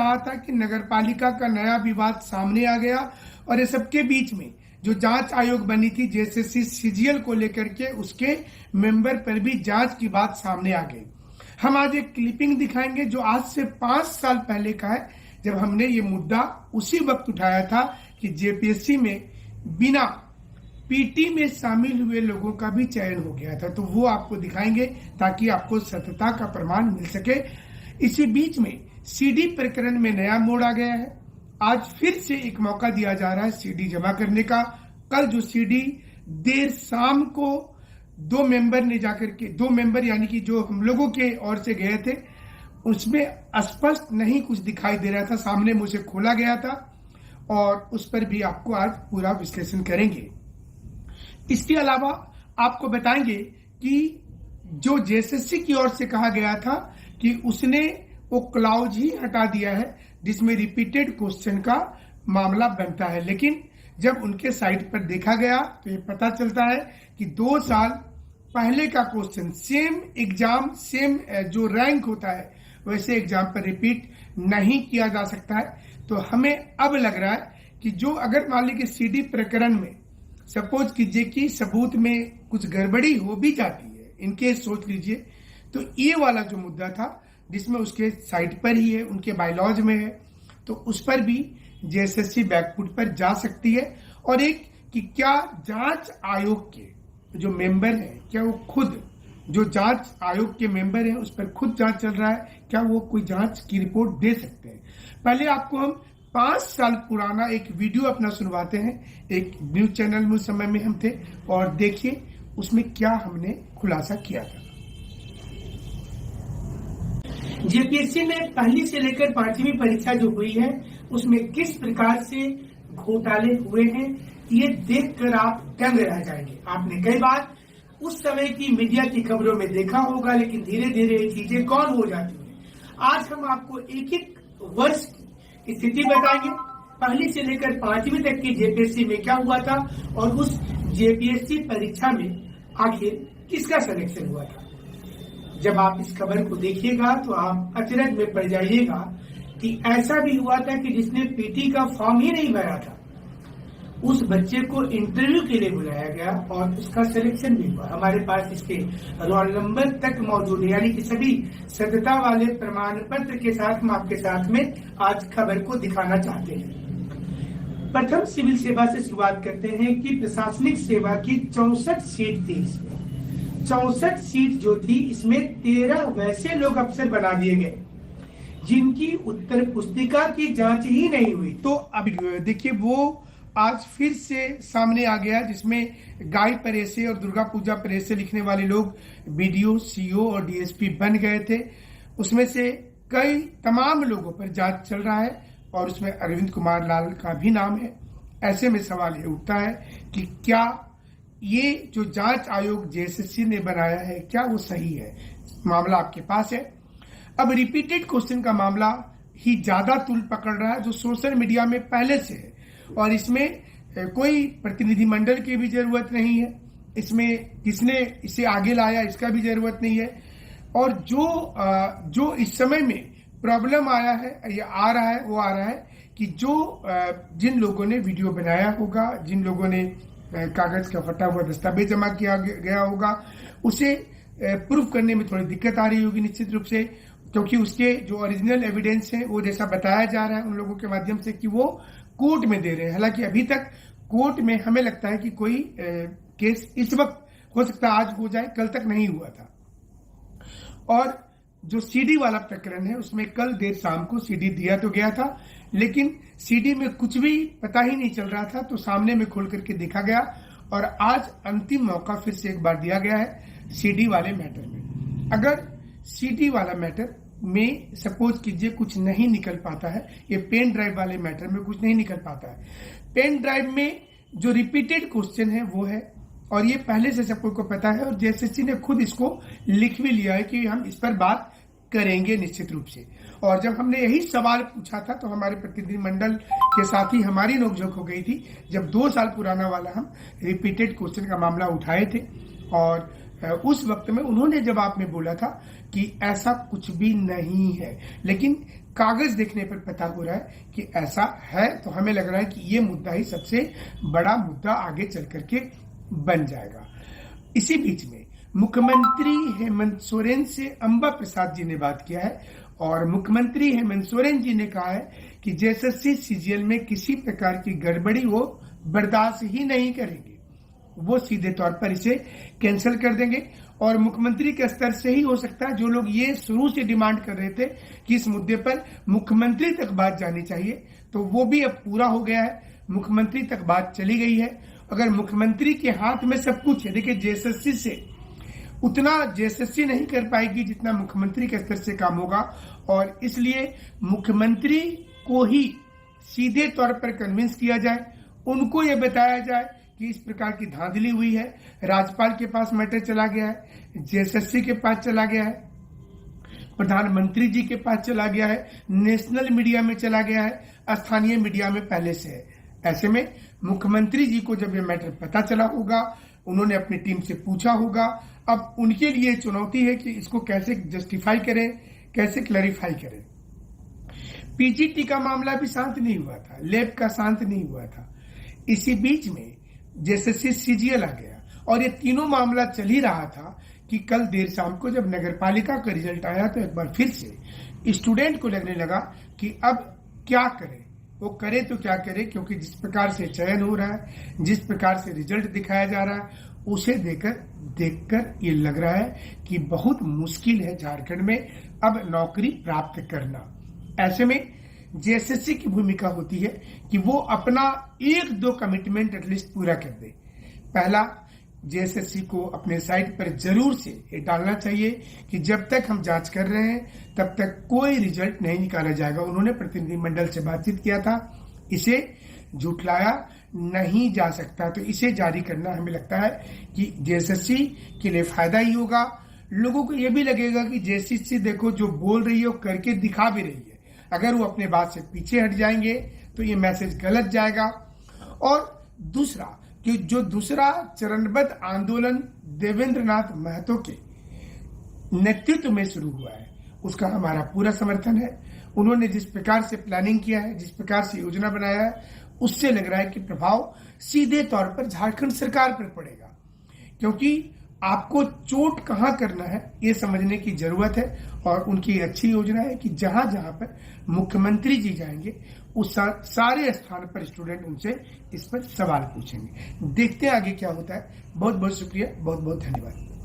रहा था कि नगरपालिका का नया विवाद सामने आ गया और इस सबके बीच में जो जांच आयोग बनी थी जेएसएससी सीजीएल को लेकर के उसके मेंबर पर भी जांच की बात सामने आ गई। हम आज एक क्लिपिंग दिखाएंगे जो आज से 5 साल पहले का है, जब हमने ये मुद्दा उसी वक्त उठाया था कि जेपीएससी में बिना पीटी में शामिल हुए लोगों का भी चयन हो गया था। तो वो आपको दिखाएंगे ताकि आपको सत्यता का प्रमाण मिल सके। इसी बीच में सीडी प्रकरण में नया मोड़ आ गया है। आज फिर से एक मौका दिया जा रहा है सीडी जमा करने का। कल जो सीडी देर शाम को 2 मेंबर ने जाकर के 2 मेंबर यानी कि जो हम लोगों के ओर से गए थे, उसमें स्पष्ट नहीं कुछ दिखाई दे रहा था, सामने मुझे खोला गया था और उस पर भी आपको आज पूरा विश्लेषण करेंगे। इसके अलावा आपको बताएंगे कि जो जेएसएससी की ओर से कहा गया था कि उसने वो क्लाउज ही हटा दिया है जिसमें रिपीटेड क्वेश्चन का मामला बनता है, लेकिन जब उनके साइट पर देखा गया तो ये पता चलता है कि 2 साल पहले का क्वेश्चन सेम एग्जाम सेम जो रैंक होता है वैसे एग्जाम पर रिपीट नहीं किया जा सकता है। तो हमें अब लग रहा है कि जो अगर मान लीजिए सीडी प्रकरण में सपोज कीजिए कि सबूत में कुछ गड़बड़ी हो भी जाती है, इनके सोच लीजिए, तो ये वाला जो मुद्दा था जिसमें उसके साइट पर ही है, उनके बायलॉज में है, तो उस पर भी जेएसएससी बैकफुट पर जा सकती है। और एक कि क्या जांच आयोग के जो मेंबर हैं, क्या वो खुद जो जांच आयोग के मेंबर हैं उस पर खुद जांच चल रहा है, क्या वो कोई जांच की रिपोर्ट दे सकते हैं। पहले आपको हम 5 साल पुराना एक वीडियो अपना सुनवाते हैं। एक न्यूज चैनल में उस समय में हम थे और देखिए उसमें क्या हमने खुलासा किया था। जेपीएससी में पहली से लेकर 5वीं परीक्षा जो हुई है उसमें किस प्रकार से घोटाले हुए हैं ये देखकर आप दंग रह जाएंगे। आपने कई बार उस समय की मीडिया की खबरों में देखा होगा, लेकिन धीरे धीरे ये चीजें कौन हो जाती है। आज हम आपको एक एक वर्ष की स्थिति बताएंगे, पहली से लेकर 5वीं तक की जेपीएससी में क्या हुआ था और उस जेपीएससी परीक्षा में आखिर किसका सिलेक्शन हुआ था। जब आप इस खबर को देखिएगा तो आप अचरज में पड़ जाइएगा कि ऐसा भी हुआ था कि जिसने पीटी का फॉर्म ही नहीं भरा था उस बच्चे को इंटरव्यू के लिए बुलाया गया और उसका सिलेक्शन भी हुआ। हमारे पास इसके रोल नंबर तक मौजूद है, यानी कि सभी सत्यता वाले प्रमाण पत्र के साथ हम आपके साथ में आज खबर को दिखाना चाहते हैं। प्रथम सिविल सेवा से शुरुआत करते हैं कि प्रशासनिक सेवा की 64 सीट थी। 64 सीट जो थी इसमें 13 वैसे लोग अफसर बना दिए गए जिनकी उत्तर पुस्तिका की जांच ही नहीं हुई। तो अब देखिए वो आज फिर से सामने आ गया जिसमें गाय परेसे और दुर्गा पूजा परेसे लिखने वाले लोग बीडीओ, सीओ और डीएसपी बन गए थे। उसमें से कई तमाम लोगों पर जांच चल रहा है और उसमें अरविंद कुमार लाल का भी नाम है। ऐसे में सवाल ये उठता है कि क्या ये जो जांच आयोग जेएसएससी ने बनाया है क्या वो सही है। मामला आपके पास है। अब रिपीटेड क्वेश्चन का मामला ही ज्यादा तूल पकड़ रहा है जो सोशल मीडिया में पहले से है और इसमें कोई प्रतिनिधिमंडल की भी जरूरत नहीं है, इसमें किसने इसे आगे लाया इसका भी जरूरत नहीं है। और जो इस समय में प्रॉब्लम आया है या आ रहा है वो आ रहा है कि जिन लोगों ने वीडियो बनाया होगा, जिन लोगों ने कागज का फटा हुआ दस्तावेज जमा किया गया होगा, उसे प्रूफ करने में थोड़ी दिक्कत आ रही होगी निश्चित रूप से, क्योंकि उसके जो ओरिजिनल एविडेंस है वो जैसा बताया जा रहा है उन लोगों के माध्यम से कि वो कोर्ट में दे रहे हैं। हालांकि अभी तक कोर्ट में हमें लगता है कि कोई केस इस वक्त हो सकता है आज हो जाए, कल तक नहीं हुआ था। और जो सीडी वाला प्रकरण है उसमें कल देर शाम को सीडी दिया तो गया था, लेकिन सीडी में कुछ भी पता ही नहीं चल रहा था, तो सामने में खोल करके देखा गया और आज अंतिम मौका फिर से एक बार दिया गया है सीडी वाले मैटर में। अगर सीडी वाला मैटर में सपोज कीजिए कुछ नहीं निकल पाता है, ये पेन ड्राइव वाले मैटर में कुछ नहीं निकल पाता है। पेन ड्राइव में जो रिपीटेड क्वेश्चन है वो है और ये पहले से सबको पता है और जेएसएससी ने खुद इसको लिख भी लिया है कि हम इस पर बात करेंगे निश्चित रूप से। और जब हमने यही सवाल पूछा था तो हमारे प्रतिनिधिमंडल के साथ ही हमारी नोकझोंक हो गई थी जब 2 साल पुराना वाला हम रिपीटेड क्वेश्चन का मामला उठाए थे और उस वक्त में उन्होंने जवाब में बोला था कि ऐसा कुछ भी नहीं है, लेकिन कागज देखने पर पता हो रहा है कि ऐसा है। तो हमें लग रहा है कि ये मुद्दा ही सबसे बड़ा मुद्दा आगे चल करके बन जाएगा। इसी बीच में मुख्यमंत्री हेमंत सोरेन से अंबा प्रसाद जी ने बात किया है और मुख्यमंत्री हेमंत सोरेन जी ने कहा है कि जेएसएससी सीजीएल में किसी प्रकार की गड़बड़ी वो बर्दाश्त ही नहीं करेंगे, वो सीधे तौर पर इसे कैंसिल कर देंगे। और मुख्यमंत्री के स्तर से ही हो सकता है, जो लोग ये शुरू से डिमांड कर रहे थे कि इस मुद्दे पर मुख्यमंत्री तक बात जानी चाहिए, तो वो भी अब पूरा हो गया है, मुख्यमंत्री तक बात चली गई है। अगर मुख्यमंत्री के हाथ में सब कुछ है, देखिए जेएसएससी से उतना जेएसएससी नहीं कर पाएगी जितना मुख्यमंत्री के स्तर से काम होगा, और इसलिए मुख्यमंत्री को ही सीधे तौर पर कन्विंस किया जाए, उनको ये बताया जाए कि इस प्रकार की धांधली हुई है, राज्यपाल के पास मैटर चला गया है, जेएसएससी के पास चला गया है, प्रधानमंत्री जी के पास चला गया है, नेशनल मीडिया में चला गया है, स्थानीय मीडिया में पहले से है। ऐसे में मुख्यमंत्री जी को जब ये मैटर पता चला होगा, उन्होंने अपनी टीम से पूछा होगा, अब उनके लिए चुनौती है कि इसको कैसे जस्टिफाई करें, कैसे क्लैरिफाई करें। पीजीटी का मामला भी शांत नहीं हुआ था, लैब का शांत नहीं हुआ था, इसी बीच में जेएसएससी सीजीएल आ गया और ये तीनों मामला चल ही रहा था कि कल देर शाम को जब नगर पालिका का रिजल्ट आया तो एक बार फिर से स्टूडेंट को लगने लगा कि अब क्या करें, वो करे तो क्या करे, क्योंकि जिस प्रकार से चयन हो रहा है, जिस प्रकार से रिजल्ट दिखाया जा रहा है, उसे देखकर ये लग रहा है कि बहुत मुश्किल है झारखंड में अब नौकरी प्राप्त करना। ऐसे में जेएसएससी की भूमिका होती है कि वो अपना 1-2 कमिटमेंट एटलीस्ट पूरा कर दे। पहला, जेएसएससी को अपने साइट पर जरूर से ये डालना चाहिए कि जब तक हम जांच कर रहे हैं तब तक कोई रिजल्ट नहीं निकाला जाएगा। उन्होंने प्रतिनिधिमंडल से बातचीत किया था, इसे झुठलाया नहीं जा सकता, तो इसे जारी करना हमें लगता है कि जेएसएससी के लिए फायदा ही होगा। लोगों को यह भी लगेगा कि जेएसएससी देखो जो बोल रही है वो करके दिखा भी रही है, अगर वो अपने बात से पीछे हट जाएंगे तो ये मैसेज गलत जाएगा। और दूसरा कि जो दूसरा चरणबद्ध आंदोलन देवेंद्र नाथ महतो के नेतृत्व में शुरू हुआ है, उसका हमारा पूरा समर्थन है। उन्होंने जिस प्रकार से प्लानिंग किया है, जिस प्रकार से योजना बनाया है, उससे लग रहा है कि प्रभाव सीधे तौर पर झारखंड सरकार पर पड़ेगा, क्योंकि आपको चोट कहां करना है ये समझने की जरूरत है। और उनकी अच्छी योजना है कि जहां जहां पर मुख्यमंत्री जी जाएंगे उस सारे स्थान पर स्टूडेंट उनसे इस पर सवाल पूछेंगे। देखते हैं आगे क्या होता है। बहुत बहुत शुक्रिया, बहुत बहुत धन्यवाद।